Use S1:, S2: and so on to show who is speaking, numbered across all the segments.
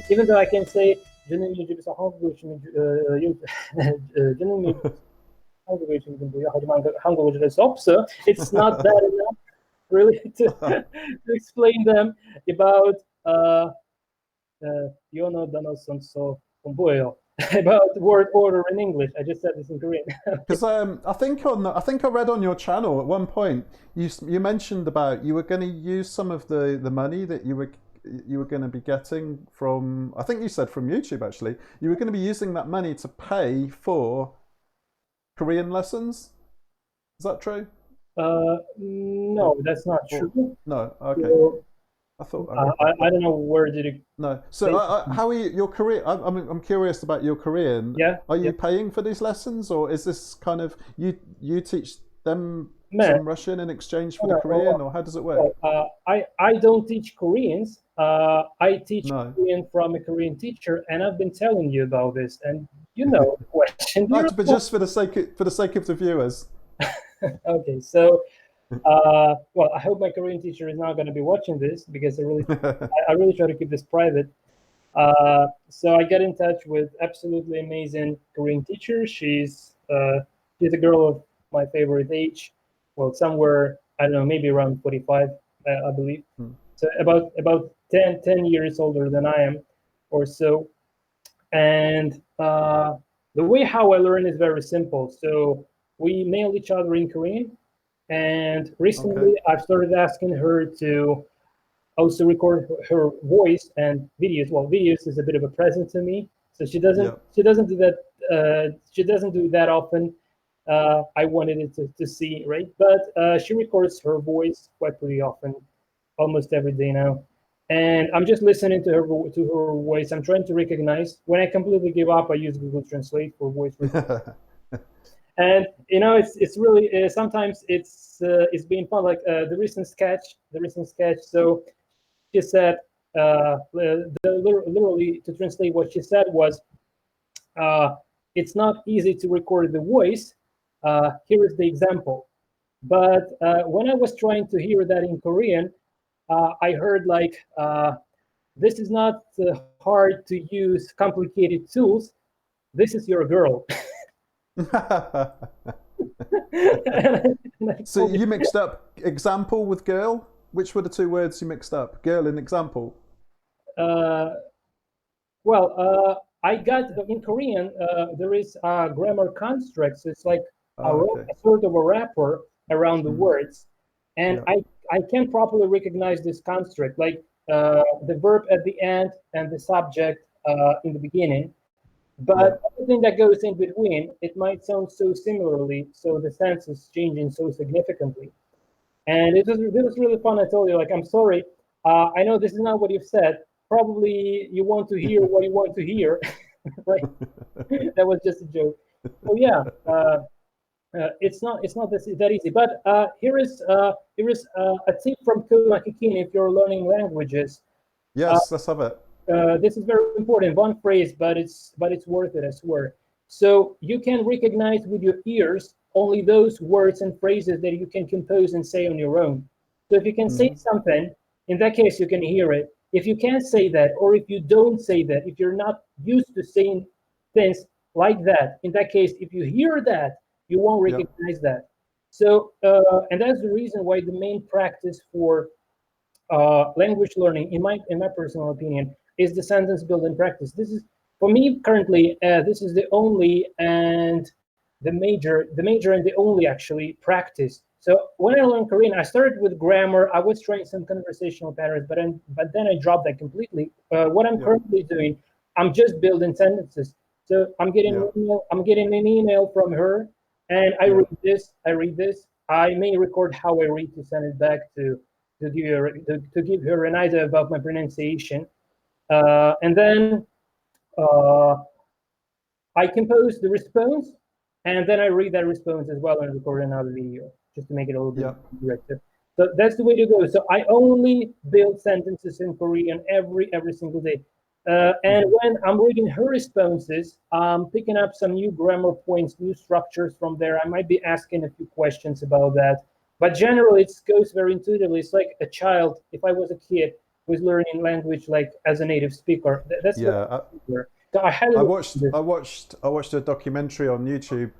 S1: even though I can say "Canım yüce hangi için canım hangi için bu hangi opsa," it's not that enough really to explain them about Yono Danoson so Kumbuyo about word order in English. I just said this in Korean.
S2: Because I think I read on your channel at one point you mentioned about you were going to use some of the money that you were going to be getting from, I think you said from YouTube actually, you were going to be using that money to pay for Korean lessons. Is that true?
S1: No, that's not
S2: Or
S1: true.
S2: no? Okay,
S1: So,
S2: I thought I read that.
S1: I don't know where did it.
S2: No. So how are you, your Korean? I'm curious about your Korean.
S1: Yeah,
S2: Are
S1: yeah.
S2: you paying for these lessons, or is this kind of you teach them
S1: Man,
S2: some Russian in exchange for the
S1: no,
S2: Korean, or how does it work?
S1: I don't teach Koreans. I teach
S2: No.
S1: Korean from a Korean teacher, and I've been telling you about this, and you know the question. Do you
S2: But
S1: really
S2: just for the sake of the viewers.
S1: Okay, so well, I hope my Korean teacher is not going to be watching this because I really try to keep this private. So I got in touch with absolutely amazing Korean teacher. She's a girl of my favorite age. Well, somewhere I don't know, maybe around 45, I believe. So about 10 years older than I am, or so. And the way how I learn is very simple. So we mail each other in Korean, and
S2: Okay.
S1: recently I've started asking her to also record her voice and videos. Well, videos is a bit of a present to me, so
S2: Yeah.
S1: she doesn't do that she doesn't do that often. I wanted it to see, right? But she records her voice quite pretty often, almost every day now. And I'm just listening to her voice. I'm trying to recognize. When I completely give up, I use Google Translate for voice recognition. And you know, it's really sometimes it's been fun. Like the recent sketch. So she said, literally to translate what she said was, uh, "It's not easy to record the voice. Here is the example." But when I was trying to hear that in Korean, I heard like, "This is not hard to use complicated tools. This is your girl." And I
S2: So
S1: told
S2: you mixed up example with girl. Which were the two words you mixed up? Girl and example.
S1: uh, well, I got in Korean. There is a grammar construct, so it's like
S2: Oh, okay.
S1: a sort of a wrapper around the
S2: Mm,
S1: words, and
S2: yeah.
S1: I can't properly recognize this construct, like the verb at the end and the subject in the beginning.
S2: Yeah.
S1: But everything that goes in between, it might sound so similarly, so the sense is changing so significantly. And it was really fun. I told you, like, I'm sorry. I know this is not what you've said. Probably you want to hear what you want to hear, right? That was just a joke. So yeah, it's not that easy. But here is a tip from Kumakikin if you're learning languages. Uh,
S2: Yes, let's have it.
S1: this is very important. One phrase, but it's worth it, I swear. So you can recognize with your ears only those words and phrases that you can compose and say on your own. So if you can say
S2: Hmm.
S1: something, in that case you can hear it. If you can't say that, or if you don't say that, if you're not used to saying things like that, in that case, if you hear that, you won't
S2: Yeah.
S1: recognize that. So, and that's the reason why the main practice for language learning, in my personal opinion, is the sentence building practice. This is for me currently. This is the only and the major and the only actually practice. So when I learned Korean, I started with grammar. I was trying some conversational patterns, but then I dropped that completely. What I'm
S2: Yeah.
S1: currently doing, I'm just building sentences. So
S2: Yeah.
S1: I'm getting an email from her, and
S2: Yeah.
S1: I read this. I may record how I read to send it back to give her an idea about my pronunciation. And then uh, I compose the response, and then I read that response as well and record another video just to make it a little bit
S2: Yeah.
S1: interactive. So that's the way to go. So I only build sentences in Korean every single day. And
S2: Hmm.
S1: when I'm reading her responses, I'm picking up some new grammar points, new structures from there. I might be asking a few questions about that. But generally, it goes very intuitively. It's like a child. If I was a kid, who's learning language like as a native speaker. That's what
S2: Yeah,
S1: so I highly
S2: I
S1: recommend
S2: watched
S1: this.
S2: I watched I watched a documentary on YouTube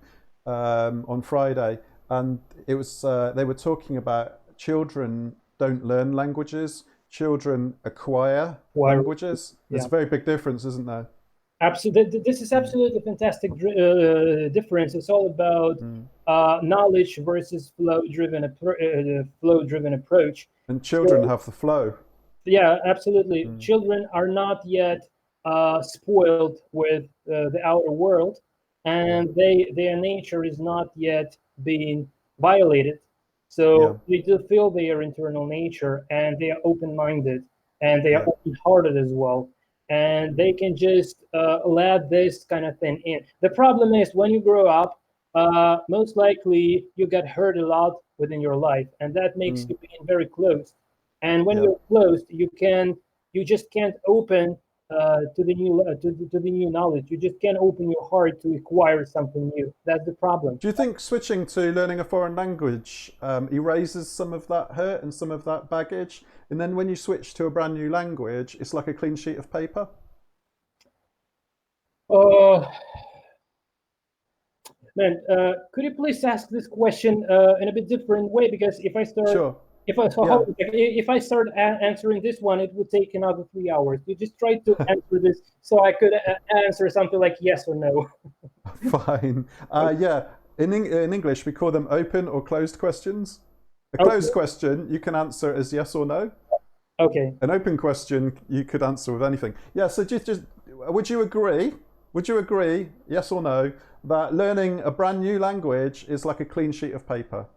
S2: on Friday, and it was they were talking about children don't learn languages, children acquire
S1: Why?
S2: languages. There's
S1: Yeah.
S2: a very big difference, isn't there?
S1: Absolutely, this is
S2: Mm,
S1: absolutely fantastic difference. It's all about
S2: mm.
S1: knowledge versus flow-driven approach.
S2: And children
S1: So
S2: have the flow.
S1: yeah, absolutely.
S2: Mm,
S1: Children are not yet spoiled with the outer world,
S2: yeah,
S1: and their nature is not yet being violated.
S2: yeah,
S1: So they do feel their internal nature, and they are open-minded, and they are
S2: yeah,
S1: open-hearted as well, and
S2: mm,
S1: they can just let this kind of thing in. The problem is when you grow up, most likely you get hurt a lot within your life, and that makes
S2: mm,
S1: you being very close, and when
S2: yeah.
S1: you're closed, you just can't open to the new knowledge. You just can't open your heart to acquire something new. That's the problem.
S2: Do you think switching to learning a foreign language erases some of that hurt and some of that baggage? And then when you switch to a brand new language, it's like a clean sheet of paper?
S1: Uh, Man, could you please ask this question in a bit different way? Because
S2: Sure.
S1: if I so
S2: Yeah.
S1: if I start answering this one, it would take another 3 hours. You just try to answer this so I could answer something like yes or no.
S2: Fine. Yeah. In English, we call them open or closed questions. A
S1: Okay,
S2: closed question you can answer as yes or no.
S1: okay.
S2: An open question you could answer with anything. Yeah. So just would you agree? Would you agree, yes or no, that learning a brand new language is like a clean sheet of paper?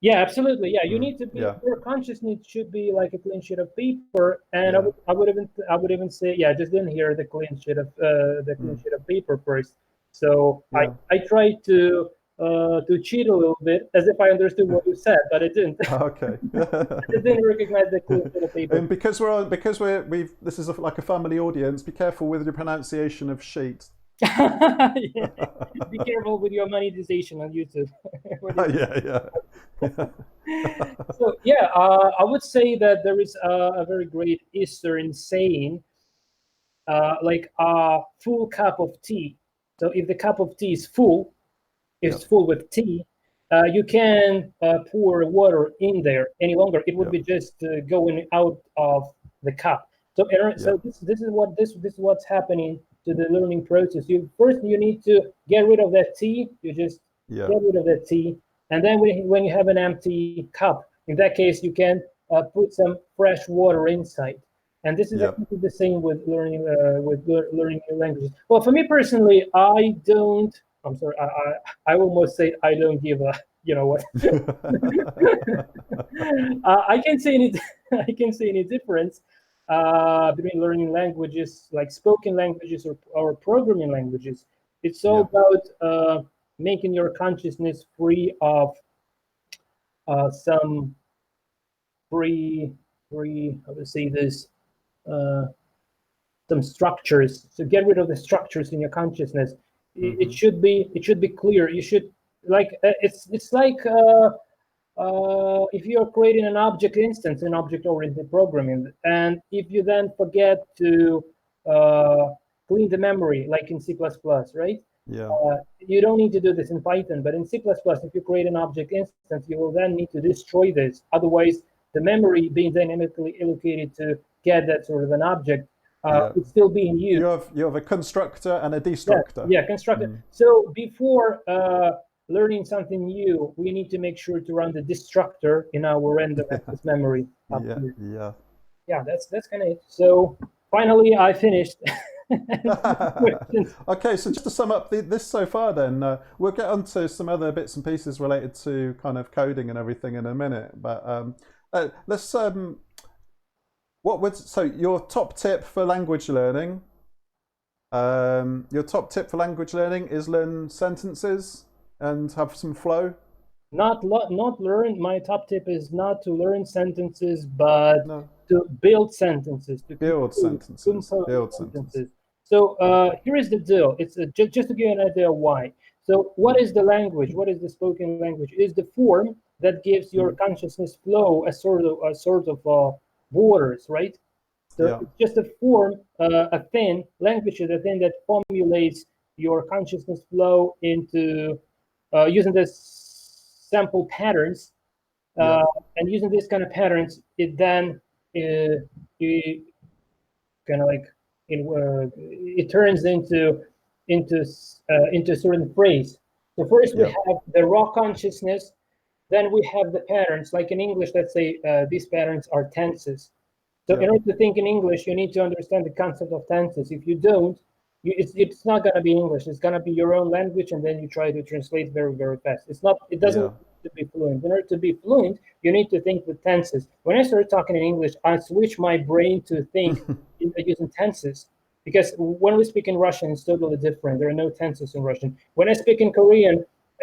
S1: Yeah, absolutely. Yeah, you
S2: Mm,
S1: need to be
S2: yeah.
S1: your consciousness should be like a clean sheet of paper, and
S2: Yeah.
S1: I would even say yeah, I just didn't hear the clean
S2: Mm,
S1: sheet of paper first. So
S2: yeah.
S1: I tried to cheat a little bit as if I understood what you said, but I didn't.
S2: Okay.
S1: I just didn't recognize the clean sheet of paper.
S2: And because we've this is like a family audience, be careful with your pronunciation of sheet.
S1: Yeah. Be careful with your monetization on YouTube.
S2: Yeah, yeah.
S1: So yeah, I would say that there is a very great Eastern saying, like a full cup of tea. So if the cup of tea is full, if it's
S2: Yep,
S1: full with tea, you can pour water in there any longer. It would
S2: yep,
S1: be just going out of the cup. So,
S2: yep,
S1: this is what's happening to the learning process. You need to get rid of that tea. You just
S2: yeah,
S1: get rid of that tea, and then when you have an empty cup, in that case, you can put some fresh water inside. And this is
S2: yep.
S1: actually the same with learning new languages. Well, for me personally, I don't. I'm sorry. I almost say I don't give a. You know what? I can see any. I can see any difference between learning languages like spoken languages or programming languages. It's all
S2: Yeah,
S1: about making your consciousness free of some free free. How to say this? Uh, some structures. So get rid of the structures in your consciousness.
S2: hmm,
S1: It should be clear. You should like it's like if you're creating an object instance in object-oriented programming, and if you then forget to uh, clean the memory, like in C++, right?
S2: yeah,
S1: You don't need to do this in Python, but in C++, if you create an object instance, you will then need to destroy this. Otherwise, the memory being dynamically allocated to get that sort of an object
S2: yeah.
S1: is still being used.
S2: You have a constructor and a
S1: Yeah,
S2: destructor.
S1: yeah, constructed.
S2: Mm.
S1: So before learning something new, we need to make sure to run the destructor in our random access memory up
S2: Yeah,
S1: here.
S2: yeah.
S1: Yeah, that's kind of it. So finally, I finished. Questions.
S2: Okay, so just to sum up this so far, then we'll get onto some other bits and pieces related to kind of coding and everything in a minute. But let's what would so your top tip for language learning? Your top tip for language learning is learn sentences and have some flow.
S1: Not learn. My top tip is not to learn sentences, but
S2: No,
S1: to build sentences, to
S2: build sentences.
S1: compose
S2: Build sentences.
S1: sentences. So
S2: Okay.
S1: here is the deal. It's just to give you an idea why. So what is the language? What is the spoken language? It is the form that gives your
S2: Mm.
S1: consciousness flow, a sort of borders, right? So
S2: Yeah.
S1: it's just a form, a thing. Language is a thing that formulates your consciousness flow into using this sample patterns,
S2: Yeah.
S1: uh, and using these kind of patterns, it then it kind of like it turns into a certain phrase. So first we
S2: Yeah.
S1: have the raw consciousness, then we have the patterns. Like in English, let's say these patterns are tenses. So
S2: Yeah.
S1: in order to think in English, you need to understand the concept of tenses. If you don't, it's not going to be English. It's going to be your own language, and then you try to translate very, very fast. It's not. It doesn't
S2: Yeah.
S1: need to be fluent. In order to be fluent, you need to think with tenses. When I started talking in English, I switched my brain to think using tenses, because when we speak in Russian, it's totally different. There are no tenses in Russian. When I speak in Korean,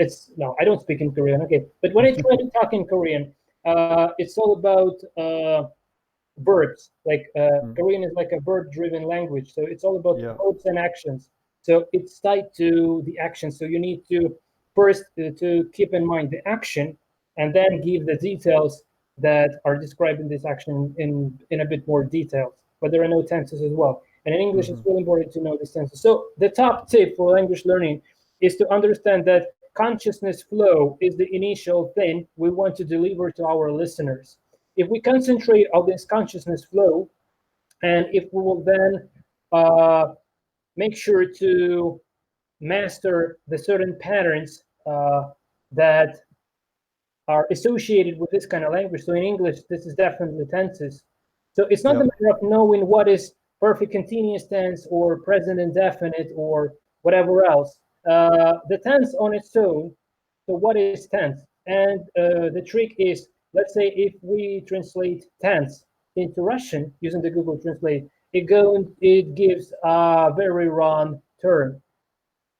S1: it's no, I don't speak in Korean. Okay, but when I try to talk in Korean, it's all about verbs. Like
S2: Mm.
S1: Korean is like a verb-driven language, so it's all about
S2: Yeah.
S1: verbs and actions. So it's tied to the action. So you need to first to keep in mind the action, and then give the details that are described in this action in a bit more details. But there are no tenses as well. And in English,
S2: Hmm.
S1: it's really important to know these tenses. So the top tip for language learning is to understand that consciousness flow is the initial thing we want to deliver to our listeners. If we concentrate on this consciousness flow, and if we will then make sure to master the certain patterns that are associated with this kind of language. So in English, this is definitely tenses. So it's not
S2: Yeah.
S1: the matter of knowing what is perfect continuous tense or present indefinite or whatever else. The tense on its own. So what is tense? And the trick is, let's say if we translate tense into Russian using the Google Translate, it gives a very wrong term.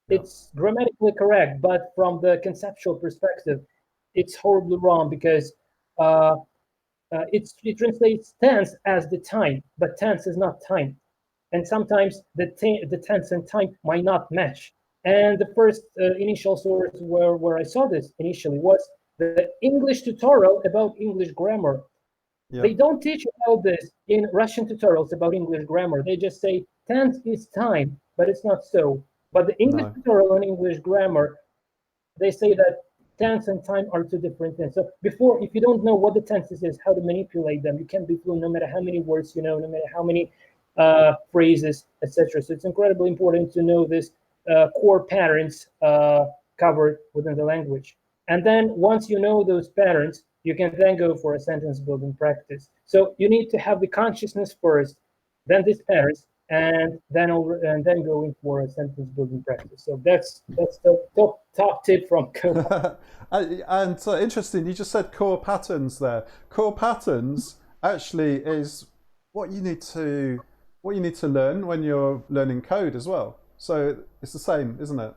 S2: Yeah.
S1: It's grammatically correct, but from the conceptual perspective, it's horribly wrong, because uh, it translates tense as the time, but tense is not time. And sometimes the tense and time might not match. And the first initial source where I saw this initially was the English tutorial about English grammar.
S2: Yeah.
S1: They don't teach about this in Russian tutorials about English grammar. They just say tense is time, but it's not so. But the English
S2: No.
S1: tutorial on English grammar, they say that tense and time are two different things. So before, if you don't know what the tenses is, how to manipulate them, you can't be fluent no matter how many words you know, no matter how many phrases, etc. So it's incredibly important to know this core patterns covered within the language. And then once you know those patterns, you can then go for a sentence building practice. So you need to have the consciousness first, then these patterns, and then going for a sentence building practice. So that's the top tip from co.
S2: And interesting, you just said core patterns there. Core patterns actually is what you need to what you need to learn when you're learning code as well. So it's the same, isn't it?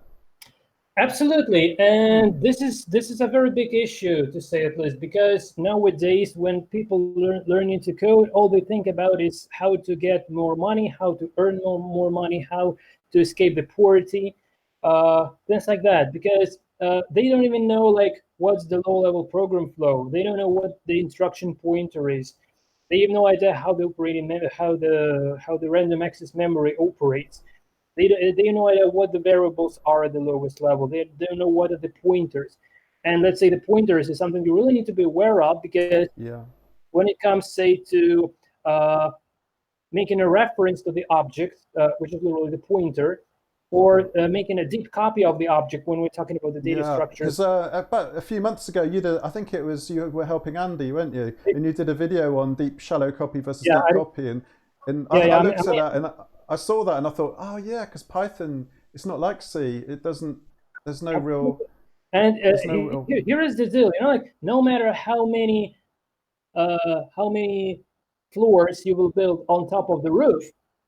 S1: Absolutely,
S2: Hmm.
S1: and this is a very big issue, to say at least, because nowadays when people learning to code, all they think about is how to get more money, how to earn more money, how to escape the poverty, things like that. Because they don't even know like what's the low-level program flow. They don't know what the instruction pointer is. They have no idea how the operating how the random access memory operates. They know what the variables are at the lowest level. They don't know what are the pointers. And let's say the pointers is something you really need to be aware of, because
S2: Yeah.
S1: when it comes, say, to making a reference to the object, which is literally the pointer,
S2: Yeah.
S1: or making a deep copy of the object when we're talking about the data
S2: Yeah,
S1: structures.
S2: because about a few months ago, I think it was you were helping Andy, weren't you? And you did a video on deep shallow copy versus
S1: Yeah,
S2: deep copy, and
S1: yeah,
S2: I
S1: yeah.
S2: looked at that and I saw that and I thought, oh yeah, because Python, it's not like C. It doesn't. There's no real.
S1: And
S2: There's no real.
S1: here is the deal. Like no matter how many floors you will build on top of the roof,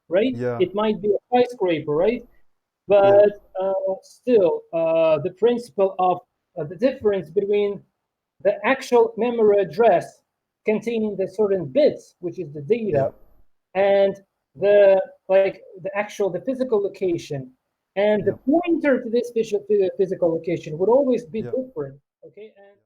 S1: right?
S2: Yeah.
S1: It might be a skyscraper, right?
S2: Yeah.
S1: But still, the principle of the difference between the actual memory address containing the certain bits, which is the data,
S2: Yeah.
S1: and the physical location, and the
S2: Yeah.
S1: pointer to this physical location would always be
S2: Yeah.
S1: different. Okay, and